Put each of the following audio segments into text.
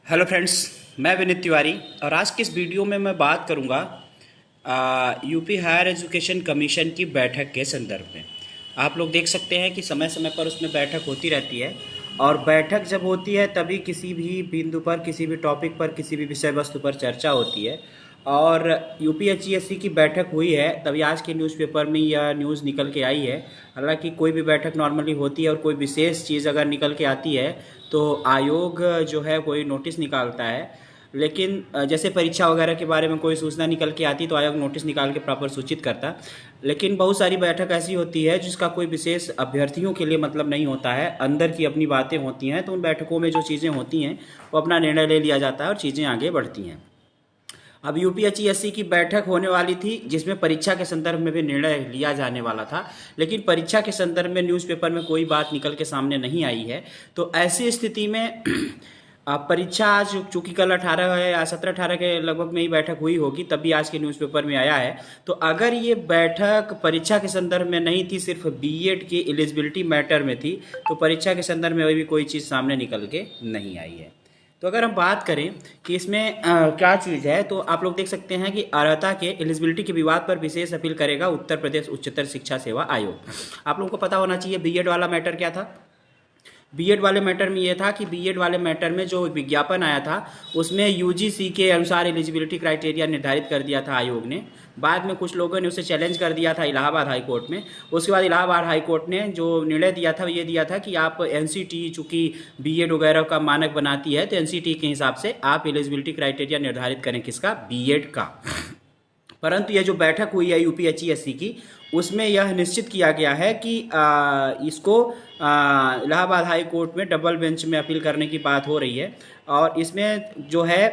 Hello friends, मैं विनीत तिवारी और आज की इस वीडियो में मैं बात करूंगा यूपी हायर एजुकेशन कमीशन की बैठक के संदर्भ में। आप लोग देख सकते हैं कि समय समय पर उसमें बैठक होती रहती है और बैठक जब होती है तभी किसी भी बिंदु पर, किसी भी टॉपिक पर, किसी भी विषय वस्तु पर चर्चा होती है। और यूपीएचईएससी की बैठक हुई है तभी आज के न्यूज़पेपर में यह न्यूज़ निकल के आई है। हालांकि कोई भी बैठक नॉर्मली होती है और कोई विशेष चीज़ अगर निकल के आती है तो आयोग जो है कोई नोटिस निकालता है। लेकिन जैसे परीक्षा वगैरह के बारे में कोई सूचना निकल के आती तो आयोग नोटिस निकाल के प्रॉपर सूचित करता। लेकिन बहुत सारी बैठक ऐसी होती है जिसका कोई विशेष अभ्यर्थियों के लिए मतलब नहीं होता है, अंदर की अपनी बातें होती हैं। तो उन बैठकों में जो चीज़ें होती हैं वो अपना निर्णय ले लिया जाता है और चीज़ें आगे बढ़ती हैं। अब यूपीएचईएससी की बैठक होने वाली थी जिसमें परीक्षा के संदर्भ में भी निर्णय लिया जाने वाला था, लेकिन परीक्षा के संदर्भ में न्यूज़पेपर में कोई बात निकल के सामने नहीं आई है। तो ऐसी स्थिति में परीक्षा आज चूंकि कल 18 या 17-18 के लगभग में ही बैठक हुई होगी, तब भी आज के न्यूज़पेपर में आया है। तो अगर ये बैठक परीक्षा के संदर्भ में नहीं थी, सिर्फ बीएड की एलिजिबिलिटी मैटर में थी, तो परीक्षा के संदर्भ में अभी भी कोई चीज़ सामने निकल के नहीं आई है। तो अगर हम बात करें कि इसमें क्या चीज़ है, तो आप लोग देख सकते हैं कि अर्हता के एलिजिबिलिटी के विवाद पर विशेष अपील करेगा उत्तर प्रदेश उच्चतर शिक्षा सेवा आयोग। आप लोगों को पता होना चाहिए बीएड वाला मैटर क्या था। बीएड वाले मैटर में ये था कि बीएड वाले मैटर में जो विज्ञापन आया था उसमें यूजीसी के अनुसार एलिजिबिलिटी क्राइटेरिया निर्धारित कर दिया था आयोग ने। बाद में कुछ लोगों ने उसे चैलेंज कर दिया था इलाहाबाद हाई कोर्ट में। उसके बाद इलाहाबाद हाई कोर्ट ने जो निर्णय दिया था ये दिया था कि आप एनसीटी चूँकि बीएड वगैरह का मानक बनाती है तो एनसीटी के हिसाब से आप एलिजिबिलिटी क्राइटेरिया निर्धारित करें, किसका, बीएड का। परंतु ये जो बैठक हुई है यूपीएचईएससी की, उसमें यह निश्चित किया गया है कि इसको इलाहाबाद हाई कोर्ट में डबल बेंच में अपील करने की बात हो रही है। और इसमें जो है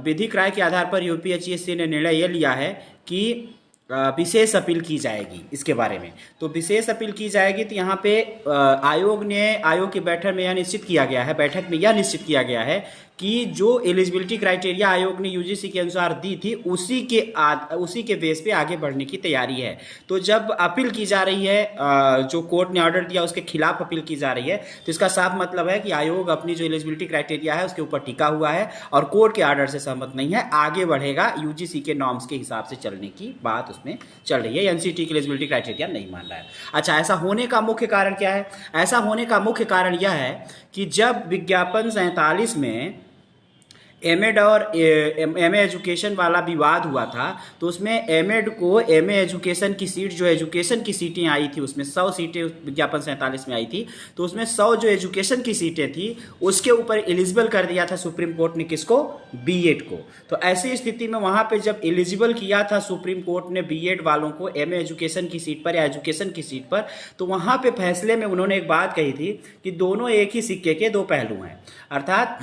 विधिक राय के आधार पर यूपीएचईएससी ने निर्णय ये लिया है कि विशेष अपील की जाएगी इसके बारे में। तो विशेष अपील की जाएगी तो यहाँ पे आयोग की बैठक में यह निश्चित किया गया है कि जो एलिजिबिलिटी क्राइटेरिया आयोग ने यूजीसी के अनुसार दी थी उसी के बेस पे आगे बढ़ने की तैयारी है। तो जब अपील की जा रही है, जो कोर्ट ने ऑर्डर दिया उसके खिलाफ अपील की जा रही है, तो इसका साफ मतलब है कि आयोग अपनी जो एलिजिबिलिटी क्राइटेरिया है उसके ऊपर टिका हुआ है और कोर्ट के ऑर्डर से सहमत नहीं है, आगे बढ़ेगा, यूजीसी के नॉर्म्स के हिसाब से चलने की बात उसमें चल रही है। एनसीटी की एलिजिबिलिटी क्राइटेरिया नहीं मान रहा है। अच्छा, ऐसा होने का मुख्य कारण क्या है? ऐसा होने का मुख्य कारण यह है कि जब विज्ञापन 47 में एमएड और एमए एजुकेशन वाला विवाद हुआ था तो उसमें एमएड को एमए एजुकेशन की सीट, जो एजुकेशन की सीटें आई थी उसमें 100 सीटें विज्ञापन 47 में आई थी, तो उसमें 100 जो एजुकेशन की सीटें थी उसके ऊपर एलिजिबल कर दिया था सुप्रीम कोर्ट ने, किसको, बीएड को। तो ऐसी स्थिति में वहां पे जब एलिजिबल किया था सुप्रीम कोर्ट ने बीएड वालों को एमए एजुकेशन की सीट पर या एजुकेशन की सीट पर, तो वहां पे फैसले में उन्होंने एक बात कही थी कि दोनों एक ही सिक्के के दो पहलू हैं, अर्थात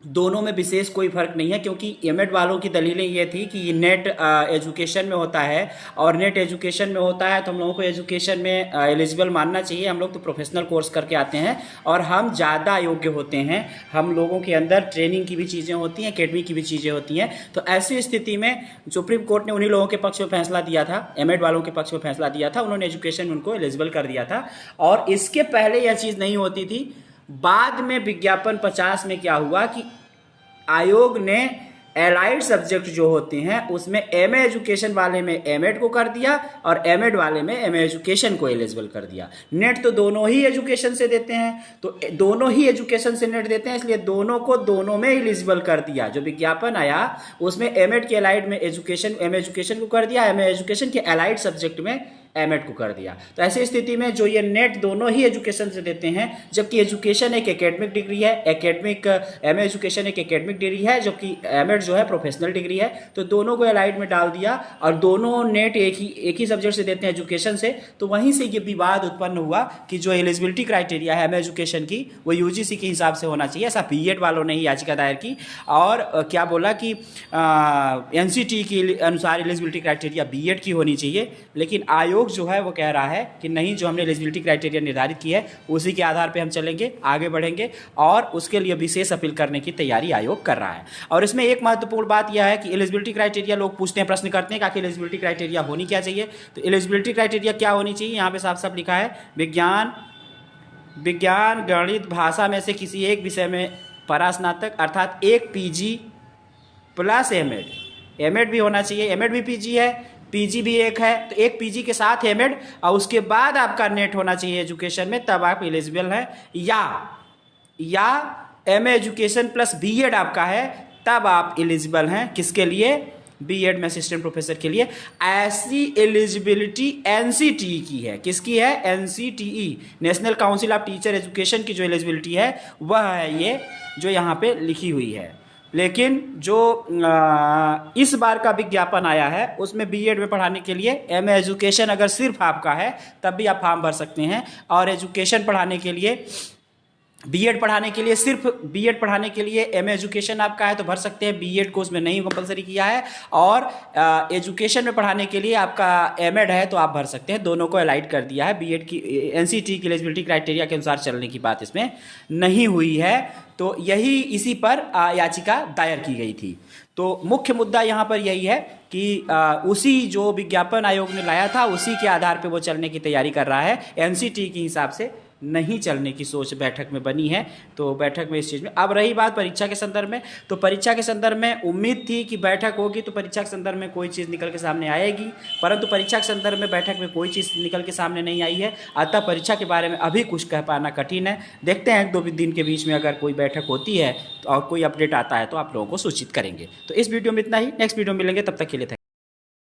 दोनों में विशेष कोई फर्क नहीं है। क्योंकि एमएड वालों की दलीलें ये थी कि नेट एजुकेशन में होता है और नेट एजुकेशन में होता है तो हम लोगों को एजुकेशन में एलिजिबल मानना चाहिए। हम लोग तो प्रोफेशनल कोर्स करके आते हैं और हम ज़्यादा योग्य होते हैं, हम लोगों के अंदर ट्रेनिंग की भी चीज़ें होती हैं, एकेडमी की भी चीज़ें होती हैं। तो ऐसी स्थिति में सुप्रीम कोर्ट ने उन्हीं लोगों के पक्ष में फैसला दिया था, एमएड वालों के पक्ष में फैसला दिया था, उन्होंने एजुकेशन में उनको एलिजिबल कर दिया था। और इसके पहले यह चीज़ नहीं होती थी। बाद में विज्ञापन 50 में क्या हुआ कि आयोग ने एलाइड सब्जेक्ट जो होते हैं उसमें एमए एजुकेशन वाले में एमएड को कर दिया और एमएड वाले में एमए एजुकेशन को एलिजिबल कर दिया। नेट तो दोनों ही एजुकेशन से देते हैं, तो दोनों ही एजुकेशन से नेट देते हैं, इसलिए दोनों को दोनों में एलिजिबल कर दिया। जो विज्ञापन आया उसमें एमएड के एलाइड में एजुकेशन, एमए एजुकेशन को कर दिया, एमए एजुकेशन के एलाइड सब्जेक्ट में एमएड को कर दिया। तो ऐसी स्थिति में जो ये नेट दोनों ही एजुकेशन से देते हैं, जबकि एजुकेशन एक एकेडमिक डिग्री है, एमए एजुकेशन एक एकेडमिक डिग्री है, जबकि एमएड जो है प्रोफेशनल डिग्री है, तो दोनों को एलाइड में डाल दिया और दोनों नेट एक ही सब्जेक्ट से देते हैं एजुकेशन से। तो वहीं से ये विवाद उत्पन्न हुआ कि जो एलिजिबिलिटी क्राइटेरिया है एमए एजुकेशन की वो यूजीसी के हिसाब से होना चाहिए। ऐसा बीएड वालों ने ही याचिका दायर की और क्या बोला कि एनसीटी के अनुसार एलिजिबिलिटी क्राइटेरिया बीएड की होनी चाहिए। लेकिन आयोग जो है वो कह रहा है कि नहीं, जो हमने एलिजिबिलिटी क्राइटेरिया निर्धारित की है उसी के आधार पे हम चलेंगे, आगे बढ़ेंगे और उसके लिए विशेष अपील करने की तैयारी आयोग कर रहा है। और इसमें एक महत्वपूर्ण बात यह है कि एलिजिबिलिटी क्राइटेरिया लोग पूछते हैं, प्रश्न करते हैं कि एलिजिबिलिटी क्राइटेरिया होनी क्या चाहिए। तो एलिजिबिलिटी क्राइटेरिया क्या होनी चाहिए, यहाँ पे साफ साफ लिखा है विज्ञान, गणित, भाषा में से किसी एक विषय में परास्नातक अर्थात एक पीजी प्लस एमएड, एमएड भी होना चाहिए, एमएड भी पीजी है, पीजी भी एक है, तो एक पीजी के साथ एमएड और उसके बाद आपका नेट होना चाहिए एजुकेशन में, तब आप एलिजिबल हैं। या एमए एजुकेशन प्लस बीएड आपका है, तब आप एलिजिबल हैं किसके लिए, बीएड में असिस्टेंट प्रोफेसर के लिए। ऐसी एलिजिबिलिटी एनसीटीई की है, किसकी है, NCTE, national council of teacher education की जो एलिजिबिलिटी है वह है ये जो यहाँ पे लिखी हुई है। लेकिन जो इस बार का विज्ञापन आया है उसमें बीएड में पढ़ाने के लिए एमए एजुकेशन अगर सिर्फ आपका है तब भी आप फॉर्म भर सकते हैं, और एजुकेशन पढ़ाने के लिए, बीएड पढ़ाने के लिए, सिर्फ बीएड पढ़ाने के लिए एमए एजुकेशन आपका है तो भर सकते हैं, बीएड को उसमें नहीं कंपलसरी किया है, और एजुकेशन में पढ़ाने के लिए आपका एमएड है तो आप भर सकते हैं, दोनों को अलाइड कर दिया है। बीएड की एनसीटी की एलिजिबिलिटी क्राइटेरिया के अनुसार चलने की बात इसमें नहीं हुई है, तो यही इसी पर याचिका दायर की गई थी। तो मुख्य मुद्दा यहाँ पर यही है कि उसी जो विज्ञापन आयोग ने लाया था उसी के आधार पर वो चलने की तैयारी कर रहा है, एनसीटी के हिसाब से नहीं चलने की सोच बैठक में बनी है। तो बैठक में इस चीज़ में, अब रही बात परीक्षा के संदर्भ में, तो परीक्षा के संदर्भ में उम्मीद थी कि बैठक होगी तो परीक्षा के संदर्भ में कोई चीज़ निकल के सामने आएगी, परंतु परीक्षा के संदर्भ में बैठक में कोई चीज़ निकल के सामने नहीं आई है। अतः परीक्षा के बारे में अभी कुछ कह पाना कठिन है। देखते हैं 1-2 दिन के बीच में अगर कोई बैठक होती है और कोई अपडेट आता है तो आप लोगों को सूचित करेंगे। तो इस वीडियो में इतना ही, नेक्स्ट वीडियो मिलेंगे, तब तक के लिए